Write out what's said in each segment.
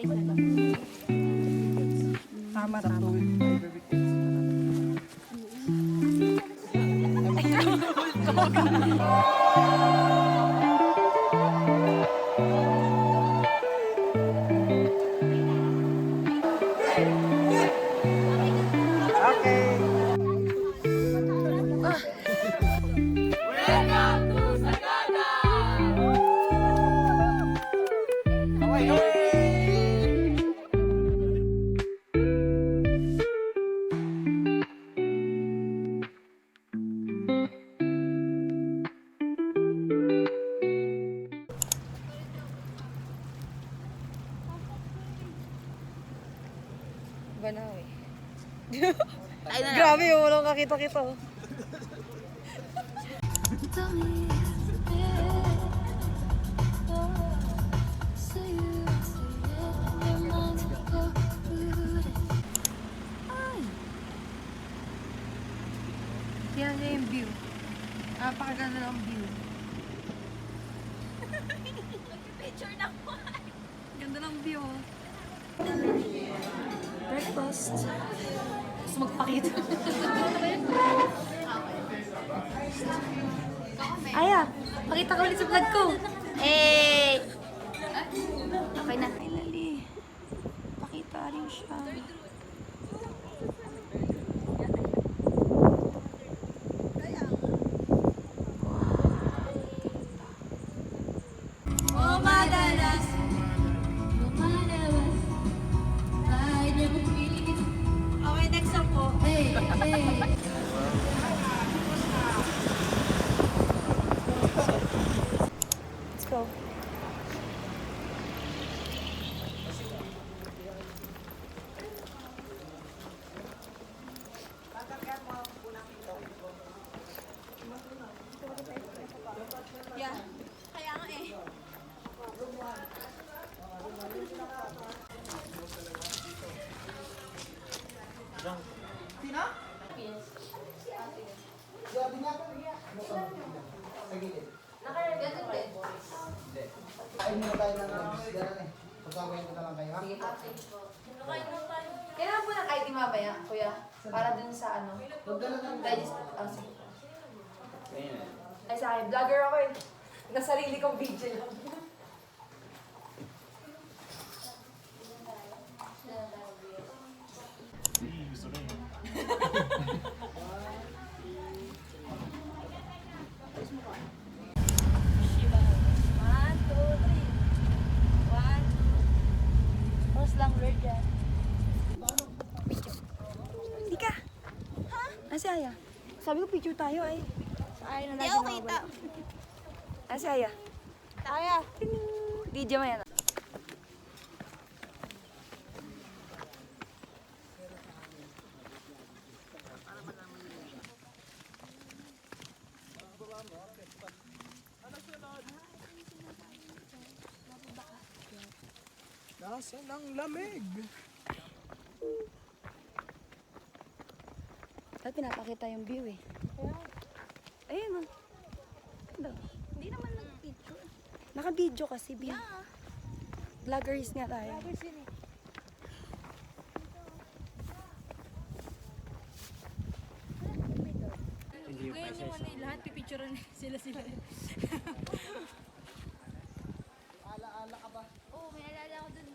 Tama na to. Banaw eh. Grabe yung walang kakita-kita. Yan na yung view. Napakaganda ng view. Picture na po. Ganda ng view. Breakfast. Gusto magpakita. Aya, pakita ko ulit sa vlog ko. Hey! Okay na. Finally. Pakita rin siya. Okay, next song po. Hey, hey. Let's go. Yeah. Kaya nga eh. Kain muna tayo ng isda eh. Pagkawain ko na lang kayo, ha? Kailangan po ng ID mamaya, kuya. Para dun sa ano. Digest. Oh, sige. Ay, sa akin. Vlogger ako eh. Nasarili kong video lang. Hindi ka. Ha? Nasi Aya? Sabi ko picture tayo ay. Ay, na lagi nakawala. Nasi Aya? Aya. Video mo yan. Nasaan ang lamig? At pinapakita yung view eh. Ayun o. Hindi naman nag-picture. Naka-video kasi, view. Vloggers nga tayo. Kaya hindi mo na lahat, pipicturean sila. Ala-ala ka ba? Oo, may alala ko dun.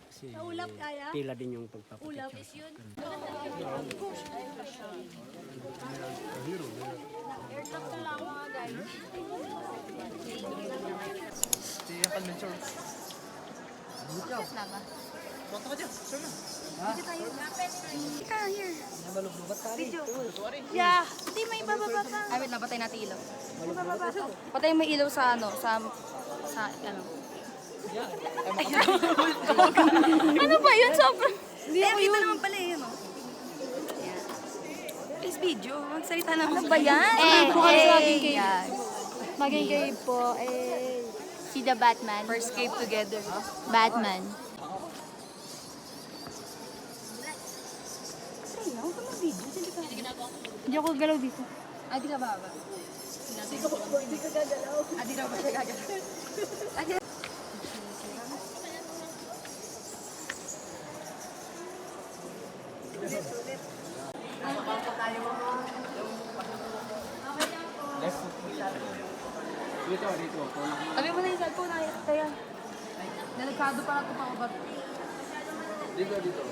Kasi Sa ulap kaya? pila din yung pagpapakita. Ulap is yun. Aircraft na lang mga guys. Siya ka mentor. Na ba? Baka ka dyan. Sure na. Ika, here. Video. Yeah, hindi may bababa pa. Ay, wait lang. Patay natin ilaw. Patay mo ilaw sa ano. Sa ano. Ano ba yun? Sobrang... Hindi ako yun. Naman pala yun o. Please video. Magsalita naman. Ano ba yan? po kami sa aking cave. Yan. Maging kayo po, eh... Si the Batman. First cave together. Batman. Ayun, huwag ka mag-video. Hindi ako galaw dito. Ay, di ka baba. Hindi ka gagalaw. Ah, di na ba siya gagawin? Dito, dito. Sabi mo na yung cellphone, nakita tayo. Delikado pala ito pa ba? Dito, dito.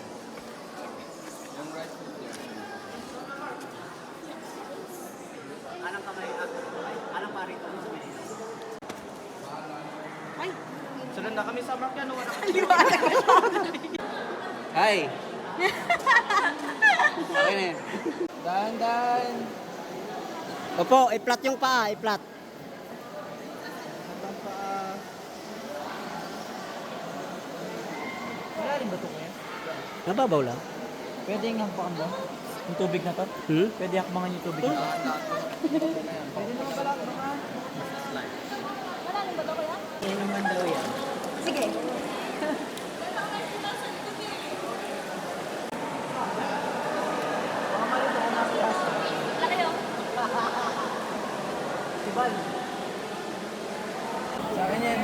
Yung right foot niya. Anong kamay? Anong pari ito? Ay! Sunod na kami sa Markiano. Hi! Okay na yun. Dahan-dahan. Opo, i-flat yung paa, i-flat. Hanggang pa. Wala rin ba ito kuya? Nababaw lang. Pwede yung hakbangan ba? Yung tubig na to? Pwede hakbangan yung tubig na to? Pwede naman pala hakbangan. Yan naman daw yan. Sige. Baka malito kung nasa lasa. Sibal. Sa akin yan.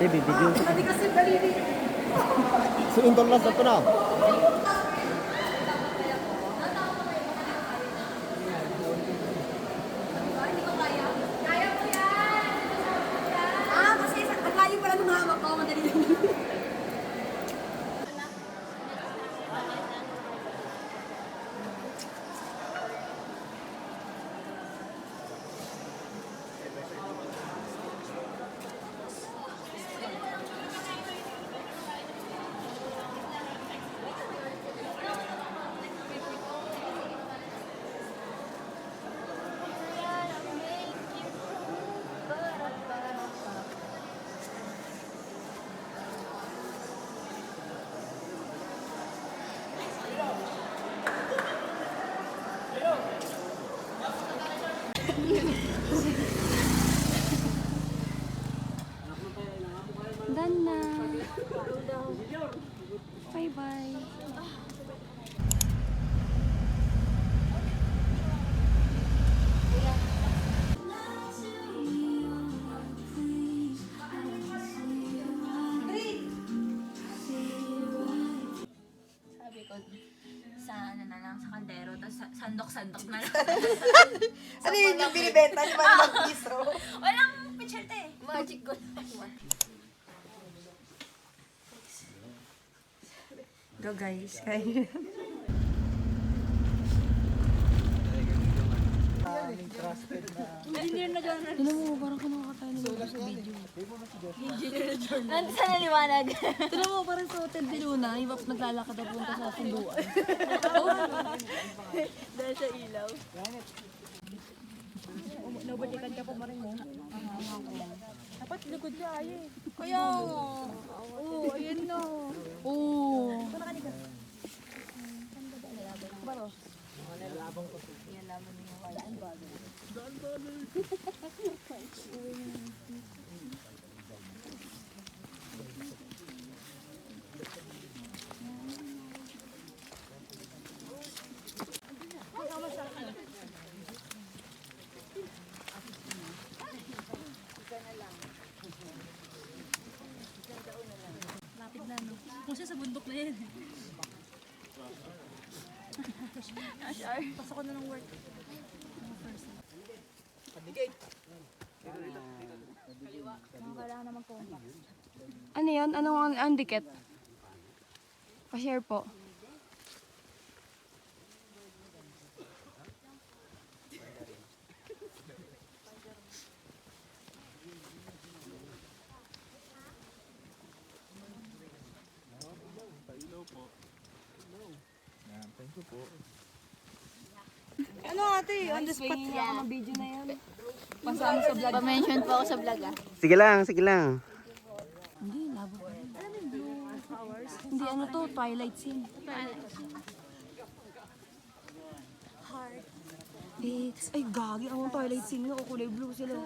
Bibigyan. Hindi kasi daliri. Sinundol lang sa ito na. Ah, kasi ang layo pala ng hawak ko. Madali lang. Done na. Bye-bye. Sabi ko, sa ano na lang, sa kaldero, tapos sandok-sandok na lang. Ano yun yung binibenta? Di ba naman piso? Walang picture eh. Magic ko lang. Go guys, kain. Tignan mo, parang kumakatayo ng logo sa video. Saan naliwanag? Tignan mo, parang sa Hotel de Luna, yung naglalakad na punta sa sunduan. Dahil sa ilaw. Nabalikan ka pa maring mo. Dapat likod ka, ay eh. Kaya Oo, ayun na. Oo. Lapit na, no? Kung siya sa bundok na yan. Pasok ko na ng work. Kailangan na mag-contact. Ano yan? Anong ang dikit? Pa-share po. Ano ate, on the spot niya ako ng video na yan. Pasama sa vlog. Pa-mention po ako sa vlog ah. Sige lang, sige lang. Hindi, labo pa rin. Hindi, ano to, twilight scene. It's, ay gagi, ang twilight scene nga, kulay blue sila.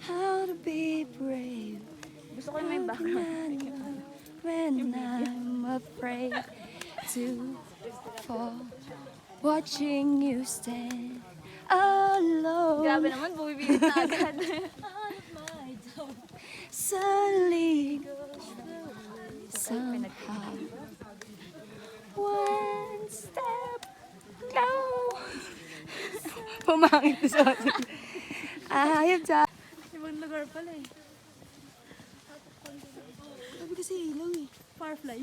How to be brave. Gusto ko yung may background. when I'm afraid to fall, watching you stand alone. Grabe naman, bumibigit na agad. Suddenly, somehow, one step, go. Pumangit na sa atin. Ayun sa... Ibang lugar pala eh. Sabi kasi ilaw eh. Firefly.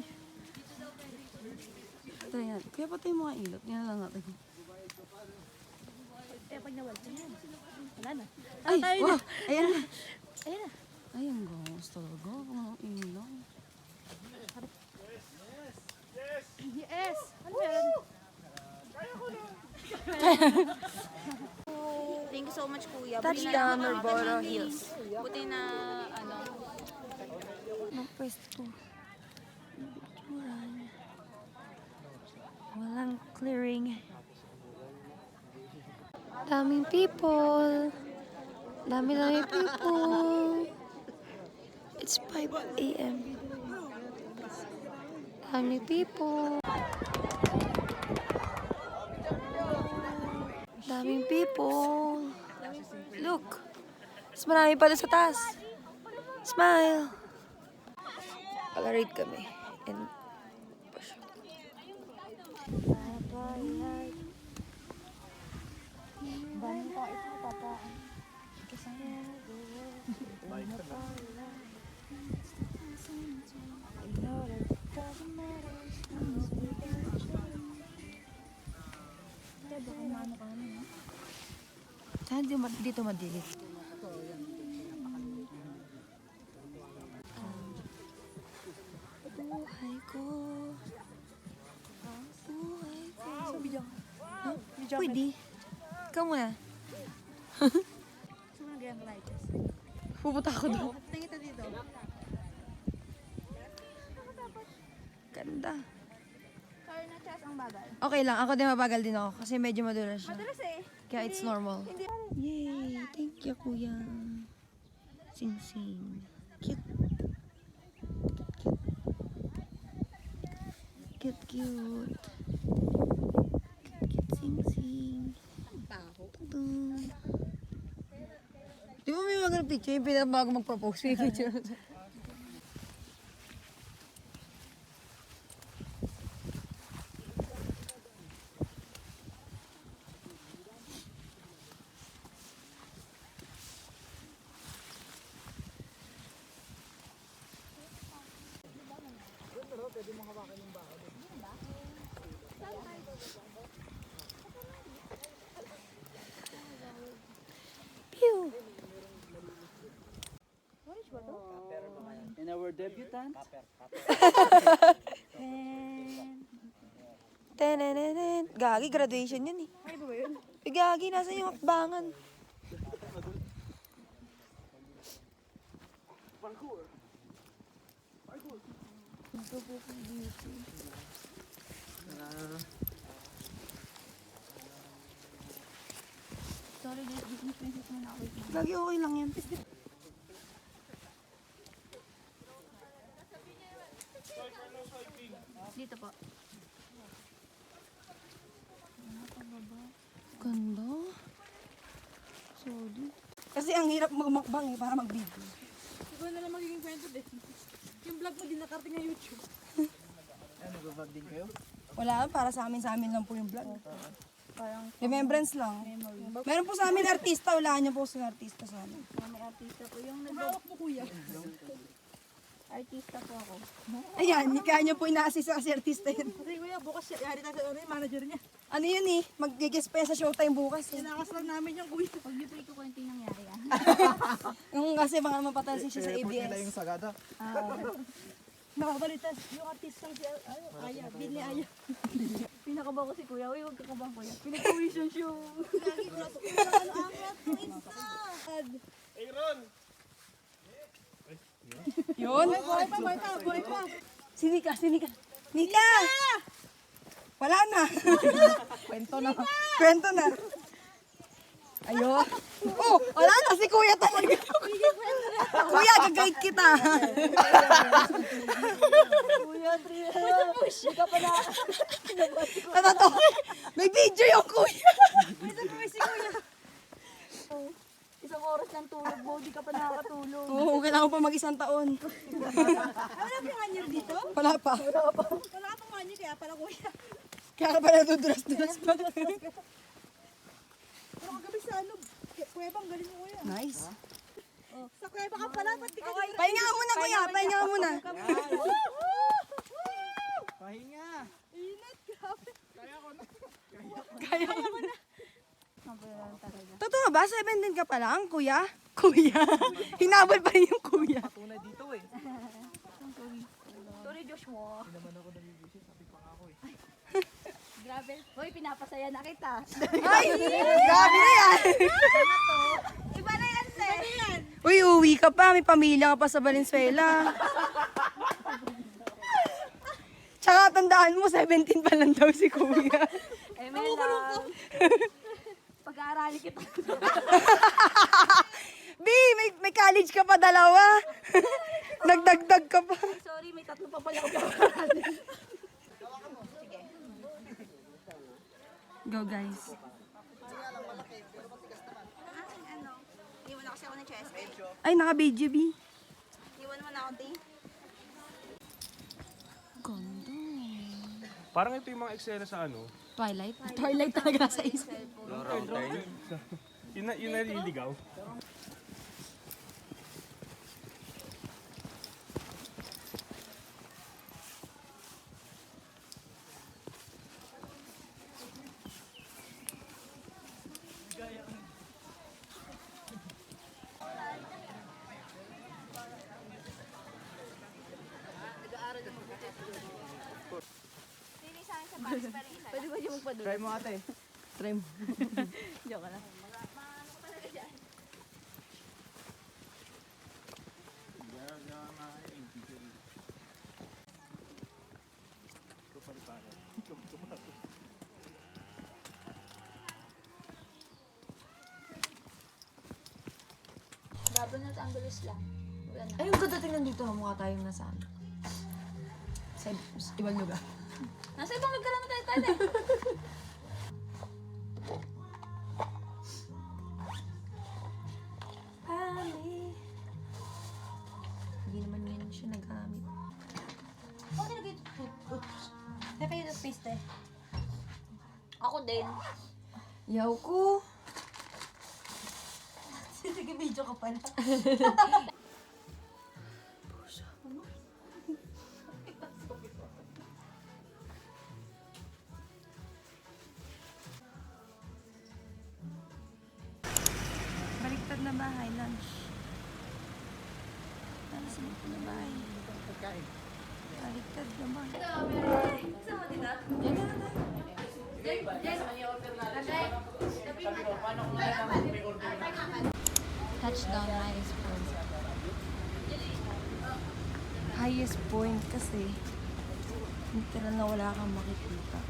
Try natin. Kaya patay mo ang ilot. Yan lang natin. Eh, pag nawala yan. Wala na. Ay! tayo Wow! na. Ayan na! Ayun na. Ay, ang gawos talaga. Ang ilaw. Yes! Ano meron? Thank you so much, Kuya. Touchdown, Marlboro Hills. Buti na, ano, Magpwesto. Bituran. Walang clearing. Daming people. Dami-dami people. It's 5 a.m. Daming people. Daming people. Look. Mas marami pa doon sa taas. Smile. Polaroid kami. And push. Saan dito madilit? Buhay ko. Buhay ko. Huh? Pwede. Ikaw muna. sa mga grand lighters. Pupunta ako doon. Tingin ito dito. Ganda. Sorry na, Chas, ang bagal. Okay lang. Ako din mabagal din ako. Kasi medyo madulas siya. Madalas eh. Kaya it's normal. Yay! Thank you, kuya. Sing-sing. Cute. Cute, cute. Cute, sing-sing. Tung. Di ba may mga ganun picture? Yung pinakabago mag-propose. May picture. Pew! And our debutant. Tenenenen. Gagi, graduation yun eh. Ay, ba yun? Gagi, nasa yung hakbangan. Sorry, Disney princess mo na ako. Gagi, okay lang yan. Dito po. Ganda. Sorry. Kasi ang hirap magmakbang eh, para mag-video. Siguro na lang magiging kwento din. Yung vlog mo din nakarating na YouTube. Nag-vlog din kayo? Wala, para sa amin lang po yung vlog. Parang remembrance lang. Meron po sa amin artista, wala niyo po sa artista sa amin. May artista po. Yung nag-hawak mo, kuya. Artista po ako. Ayan, kaya niyo po ina-assist kasi artista yun. Kasi kuya, bukas siya. Yari tayo sa yung manager niya. Ano yun eh, mag-guest pa yan sa Showtime bukas. Eh. Tinakas lang namin yung kuya. Huwag niyo po ikukwento yung nangyari ah. Yung kasi baka mapatalsin siya sa ABS. yung sagada. Nakabalitas yung artistang si Aya. Bini Aya. Pinakabaw ko si kuya. Uy, huwag kakabang kuya. Pinag-tuition siya. Lagi ko na Yun. Buhay pa. Sinika. Nika! Wala na. Kwento na. Ayun. Oh, wala na si kuya talaga. Kwento na Kuya, gagayit kita. Kuya, push ka pa na. Ano to? May video yung kuya. May surprise si kuya. Oh, isang oras lang tulog mo, di ka pa nakakatulog. Oo, kailangan pa mag-isang taon. Wala pa yung anyer dito? Wala pa. Wala pa nga anyer, kaya pala kuya. Kaya ka pala duduras-duras pa. Pero kagabi sa ano, kuya bang galing mo kuya. Nice. Oh, sa kuya baka pala, ba't di ka Pahinga ka muna, kuya. Pahinga ka muna. Pahinga. Inat, grabe. Totoo ba? 17 ka pa lang, kuya? Kuya. Hinabol pa rin yung kuya. Tunay dito eh. Sorry, Joshua. Grabe. Hoy, pinapasaya na kita. Ay! Grabe na yan. Iba na yan, te. Iba na yan. Uy, uwi ka pa. May pamilya ka pa sa Valenzuela. Tsaka tandaan mo, 17 pa lang daw si kuya. Eh, may lang. Pag-aarali kita. B, may college ka pa dalawa. Nagdagdag ka pa. Sorry, may tatlo pa pala ako pag-aarali. Go, guys. Ano? Iwan na kasi ako ng chest. Ay, naka-video, B. Iwan mo na ako, te. Parang ito yung mga eksena sa ano. Twilight? Twilight talaga sa isip. Yun naliligaw. Pwede ba yung magpadula? Try mo ate. Try mo. Joke lang. Bago na sa Angeles lang. Wala na. Ay, yung ganda tingnan dito. Mukha tayong nasa ano. Sa ibang lugar. Nasa ibang lugar naman tayo eh. Ali. Hindi naman yan siya nagamit. Ako nilagay ito. Oops. Hindi kayo toothpaste eh. Ako din. Yaw ko. Sige, video ka pala. Baliktad na bahay, lunch. Ano sa baliktad na bahay? Baliktad na bahay. Touchdown highest point. Highest point kasi literal na wala kang makikita.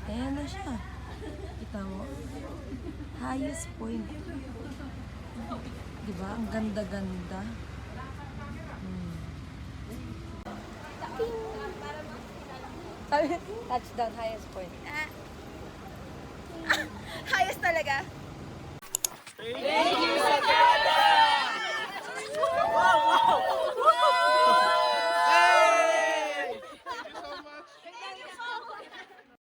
Ayan na siya. Kita mo? Highest point. Diba? Ang ganda-ganda. Touchdown, highest point. Highest talaga. Thank you,